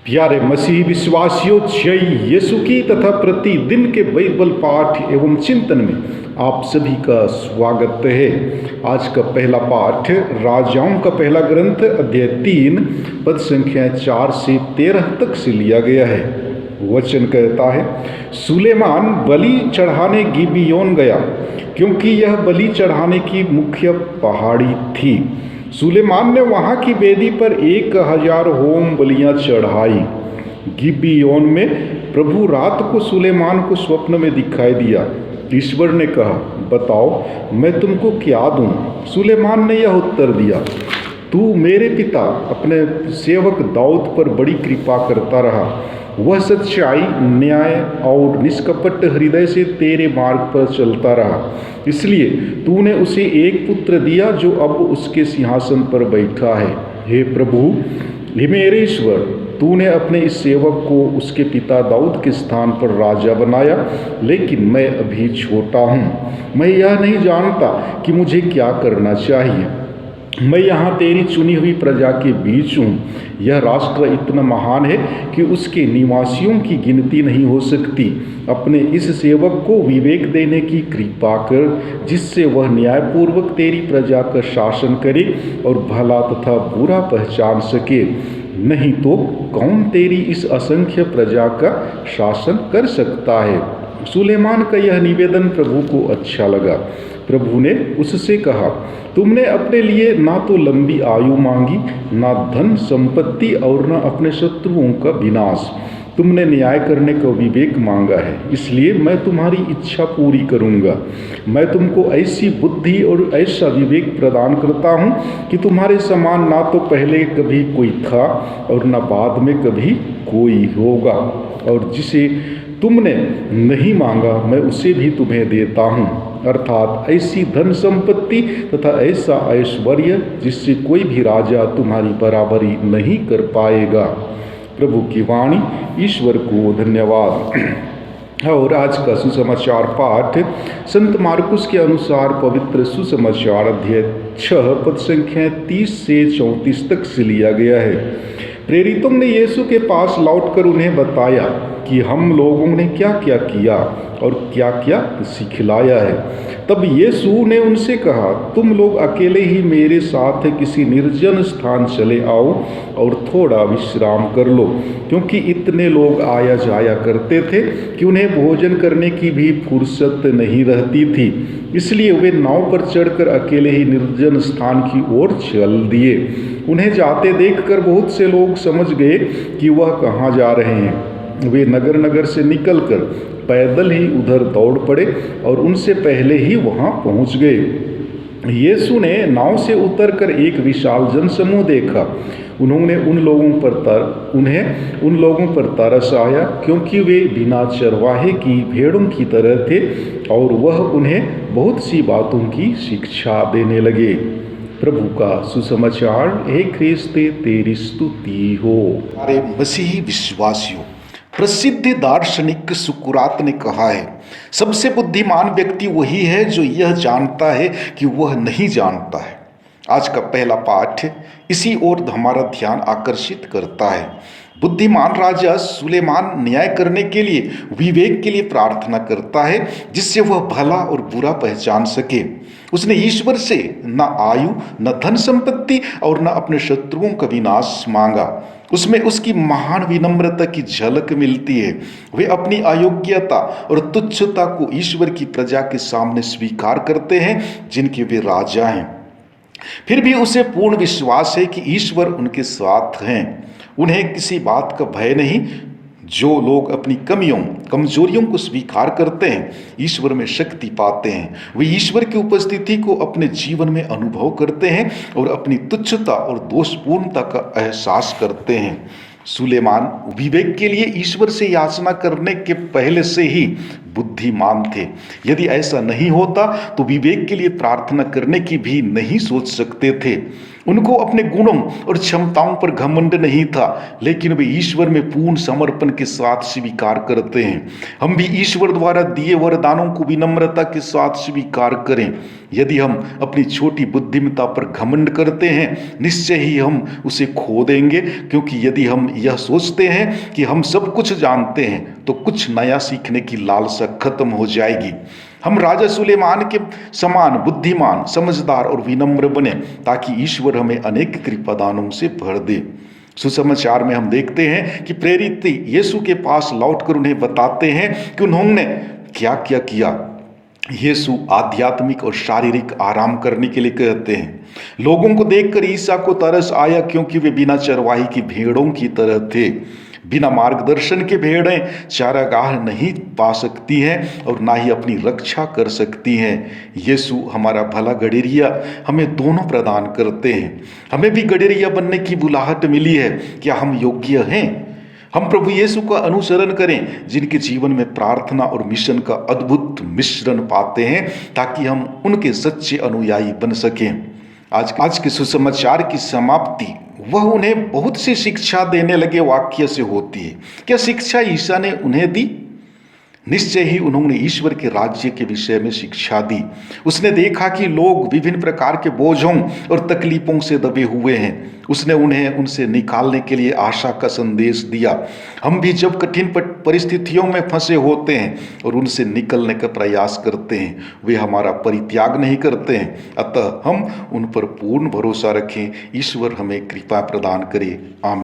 प्यारे मसीह विश्वासियों, जय यीशु की तथा प्रतिदिन के बाइबल पाठ एवं चिंतन में आप सभी का स्वागत है। आज का पहला पाठ राजाओं का पहला ग्रंथ अध्याय 3 पद संख्या 4 से 13 तक से लिया गया है। वचन कहता है, सुलेमान बलि चढ़ाने गिबियोन गया, क्योंकि यह बलि चढ़ाने की मुख्य पहाड़ी थी। सुलेमान ने वहाँ की वेदी पर 1000 होम बलियाँ चढ़ाई। गिबियोन में प्रभु रात को सुलेमान को स्वप्न में दिखाई दिया। ईश्वर ने कहा, बताओ मैं तुमको क्या दूं? सुलेमान ने यह उत्तर दिया, तू मेरे पिता अपने सेवक दाऊद पर बड़ी कृपा करता रहा। वह सच्चाई, न्याय और निष्कपट हृदय से तेरे मार्ग पर चलता रहा। इसलिए तूने उसे एक पुत्र दिया जो अब उसके सिंहासन पर बैठा है। हे प्रभु, हे मेरे ईश्वर, तूने अपने इस सेवक को उसके पिता दाऊद के स्थान पर राजा बनाया, लेकिन मैं अभी छोटा हूँ। मैं यह नहीं जानता कि मुझे क्या करना चाहिए। मैं यहाँ तेरी चुनी हुई प्रजा के बीच हूँ। यह राष्ट्र इतना महान है कि उसके निवासियों की गिनती नहीं हो सकती। अपने इस सेवक को विवेक देने की कृपा कर, जिससे वह न्यायपूर्वक तेरी प्रजा का शासन करे और भला तथा बुरा पहचान सके। नहीं तो कौन तेरी इस असंख्य प्रजा का शासन कर सकता है? सुलेमान का यह निवेदन प्रभु को अच्छा लगा। प्रभु ने उससे कहा, तुमने अपने लिए ना तो लंबी आयु मांगी, ना धन संपत्ति और ना अपने शत्रुओं का विनाश। तुमने न्याय करने का विवेक मांगा है, इसलिए मैं तुम्हारी इच्छा पूरी करूंगा। मैं तुमको ऐसी बुद्धि और ऐसा विवेक प्रदान करता हूँ कि तुम्हारे समान ना तो पहले कभी कोई था और ना बाद में कभी कोई होगा। और जिसे तुमने नहीं मांगा मैं उसे भी तुम्हें देता हूँ, अर्थात ऐसी धन संपत्ति तथा ऐसा ऐश्वर्य जिससे कोई भी राजा तुम्हारी बराबरी नहीं कर पाएगा। प्रभु की वाणी। ईश्वर को धन्यवाद। और आज का सुसमाचार पाठ संत मार्कुस के अनुसार पवित्र सुसमाचार अध्याय 6 पद संख्या 30 से 34 तक से लिया गया है। प्रेरितों ने यीशु के पास लौटकर उन्हें बताया कि हम लोगों ने क्या क्या किया और क्या क्या सिखलाया है। तब यीशु ने उनसे कहा, तुम लोग अकेले ही मेरे साथ किसी निर्जन स्थान चले आओ और थोड़ा विश्राम कर लो, क्योंकि इतने लोग आया जाया करते थे कि उन्हें भोजन करने की भी फुर्सत नहीं रहती थी। इसलिए वे नाव पर चढ़कर अकेले ही निर्जन स्थान की ओर चल दिए। उन्हें जाते देखकर बहुत से लोग समझ गए कि वह कहाँ जा रहे हैं। वे नगर नगर से निकलकर पैदल ही उधर दौड़ पड़े और उनसे पहले ही वहां पहुंच गए। यीशु ने नाव से उतरकर एक विशाल जनसमूह देखा। उन्हें उन लोगों पर तरस आया, क्योंकि वे बिना चरवाहे की भेड़ों की तरह थे और वह उन्हें बहुत सी बातों की शिक्षा देने लगे। प्रभु का सुसमाचार। हे ख्रिस्त, तेरी स्तुति हो। हमारे मसीही विश्वासियों, प्रसिद्ध दार्शनिक सुकरात ने कहा है, सबसे बुद्धिमान व्यक्ति वही है जो यह जानता है कि वह नहीं जानता है। आज का पहला पाठ इसी ओर हमारा ध्यान आकर्षित करता है। बुद्धिमान राजा सुलेमान न्याय करने के लिए, विवेक के लिए प्रार्थना करता है, जिससे वह भला और बुरा पहचान सके। उसने ईश्वर से न आयु, न धन संपत्ति और न अपने शत्रुओं का विनाश मांगा। उसमें उसकी महान विनम्रता की झलक मिलती है। वे अपनी अयोग्यता और तुच्छता को ईश्वर की प्रजा के सामने स्वीकार करते हैं, जिनके वे राजा हैं। फिर भी उसे पूर्ण विश्वास है कि ईश्वर उनके साथ हैं। उन्हें किसी बात का भय नहीं। जो लोग अपनी कमजोरियों को स्वीकार करते हैं, ईश्वर में शक्ति पाते हैं। वे ईश्वर की उपस्थिति को अपने जीवन में अनुभव करते हैं और अपनी तुच्छता और दोषपूर्णता का एहसास करते हैं। सुलेमान विवेक के लिए ईश्वर से याचना करने के पहले से ही बुद्धिमान थे। यदि ऐसा नहीं होता तो विवेक के लिए प्रार्थना करने की भी नहीं सोच सकते थे। उनको अपने गुणों और क्षमताओं पर घमंड नहीं था, लेकिन वे ईश्वर में पूर्ण समर्पण के साथ स्वीकार करते हैं। हम भी ईश्वर द्वारा दिए वरदानों को विनम्रता के साथ स्वीकार करें। यदि हम अपनी छोटी बुद्धिमत्ता पर घमंड करते हैं, निश्चय ही हम उसे खो देंगे, क्योंकि यदि हम यह सोचते हैं कि हम सब कुछ जानते हैं तो कुछ नया सीखने की लालसा खत्म हो जाएगी। हम राजा सुलेमान के समान बुद्धिमान, समझदार और विनम्र बने, ताकि ईश्वर हमें अनेक कृपादानों से भर दे। सुसमाचार में हम देखते हैं कि प्रेरित यीशु के पास लौटकर उन्हें बताते हैं कि उन्होंने क्या क्या किया। यीशु आध्यात्मिक और शारीरिक आराम करने के लिए कहते हैं। लोगों को देखकर ईसा को तरस आया, क्योंकि वे बिना चरवाही की भेड़ों की तरह थे। बिना मार्गदर्शन के भेड़ें चारागाह नहीं पा सकती हैं और ना ही अपनी रक्षा कर सकती हैं। यीशु हमारा भला गडेरिया हमें दोनों प्रदान करते हैं। हमें भी गडेरिया बनने की बुलाहट मिली है। क्या हम योग्य हैं? हम प्रभु यीशु का अनुसरण करें, जिनके जीवन में प्रार्थना और मिशन का अद्भुत मिश्रण पाते हैं, ताकि हम उनके सच्चे अनुयायी बन सकें। आज के सुसमाचार की समाप्ति वह उन्हें बहुत सी शिक्षा देने लगे वाक्य से होती है। क्या शिक्षा ईसा ने उन्हें दी? निश्चय ही उन्होंने ईश्वर के राज्य के विषय में शिक्षा दी। उसने देखा कि लोग विभिन्न प्रकार के बोझों और तकलीफों से दबे हुए हैं। उसने उन्हें उनसे निकालने के लिए आशा का संदेश दिया। हम भी जब कठिन परिस्थितियों में फंसे होते हैं और उनसे निकलने का प्रयास करते हैं, वे हमारा परित्याग नहीं करते हैं। अतः हम उन पर पूर्ण भरोसा रखें। ईश्वर हमें कृपा प्रदान करे। आमीन।